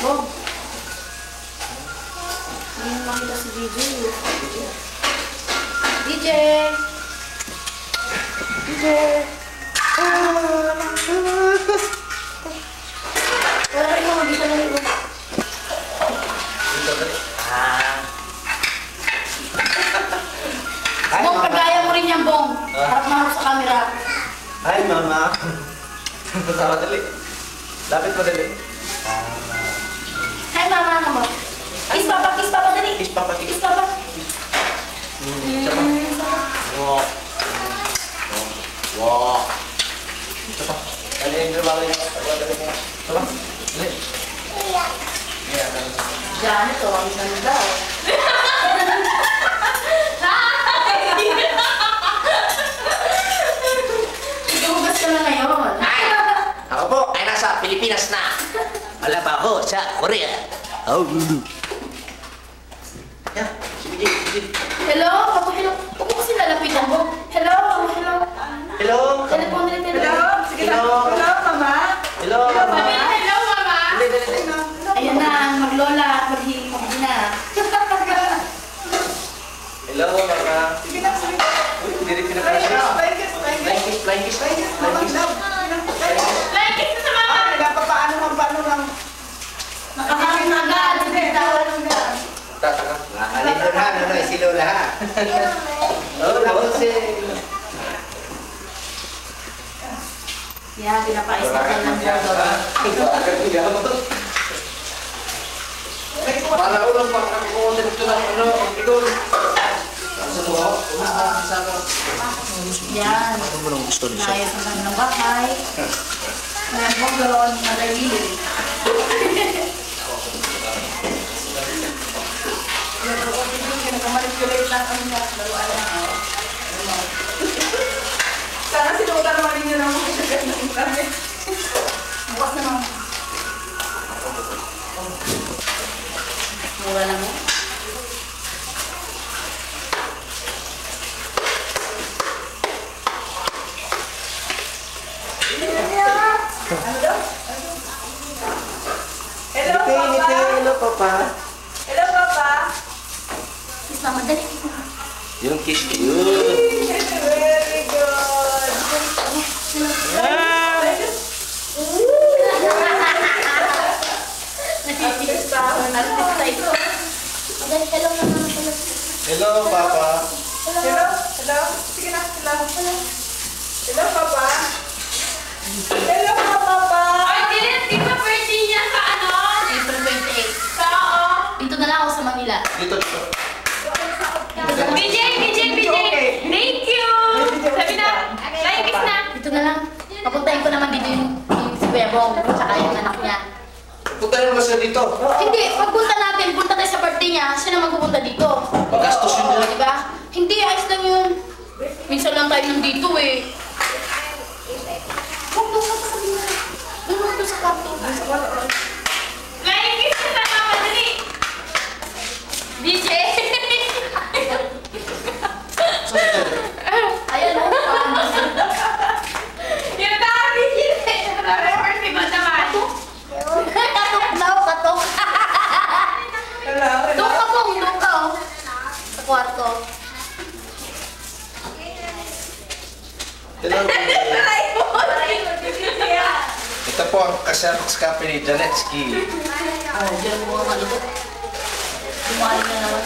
Bob. Hindi mo makita si DJ. DJ! DJ! Wala rin mo, dito na rin mo. Bong, kagaya mo rin yan, Bong. Harap na harap sa camera. Hi, Mama. Sama dali. Lapit mo dali. Hi, Mama. Ano mo? Kiss papa, dali. Kiss papa, kiss. Kiss papa. Wow. Wow. Coba. Dali yang berbalik. Coba dali. Coba. Dali. Iya, kan. Jangan itu, ang ganda. Ikaw ka na ngayon. Ako po ay nasa Pilipinas na. Malabaho sa Korea. Oh, Ya, sige, sige. Hello? Ako, hello. Huwag mo kasi lalapitan mo. Hello? Hello? Hello. Telepon nila, Hello? Sige na. Hello, Mama. Hello. Hello, Mama. Dali, dali, dali. Ayan na, maglola, maghihilig na. Hello, Mama. Sige na, sige na. Uy, diri pinakalas na. Flying kiss, flying kiss. Flying kiss, flying kiss, flying kiss. Mama, Flying kiss. love. Like it sa Mama. Ah, nagpapaano lang. Nakakain na agad. Sige, tawag na. Taka. Alito na, ano, si Lola ha. Oh, tapos si... Yan, pinapais na kayo ng bodo. Para ulang pa ako dito ng ano, ikot. Sa mo, sa mo. Yan. ano mo nang gusto niya? Nayos ang kanilang bahay. May bonggalon na nalili. Kinakamanikulate lang kami na. Laruan lang. Sana sinuutan naman ninyo ng mga sugar na internet. Bukas na Mama. Mura lang mo. Ano daw? Hello, Ngiti, Papa. hello, Papa. Hello, Papa. Kiss Mama, dali. Yung kiss yun. Very good. Artista ito. Hello na Mama. Hello, Papa. Hello, hello. Sige na, hello. Hello, Papa. Hello, Papa. Ay, di ba birthday niya sa ano? April 28. Dito na lang ako sa Manila. Dito, dito. BJ! Thank you! Sabi na, like kiss na. Dito na lang. Papuntahin ko naman dito yung si Kuya Bong, tsaka yung anak niya. Punta rin mo siya dito. Hindi, pagpunta natin, punta tayo sa birthday niya, siya naman pupunta dito. Magastos yun nila. Diba? Hindi, ayos lang yun. Minsan lang tayo nandito eh. Huwag doon ka sa kabila. Doon doon sa kwarto. Like kiss na sa mama, dali. DJ! Ayan o. Yung dami hindi. Birthday mo naman. Katok daw, katok. Hello, hello. Doon ka po, doon ka. Sa kwarto. Hello. Aray mo! Ito po ang Xerox copy ni Janetsky. Oh, dyan mo ang malubot. Dumali na naman.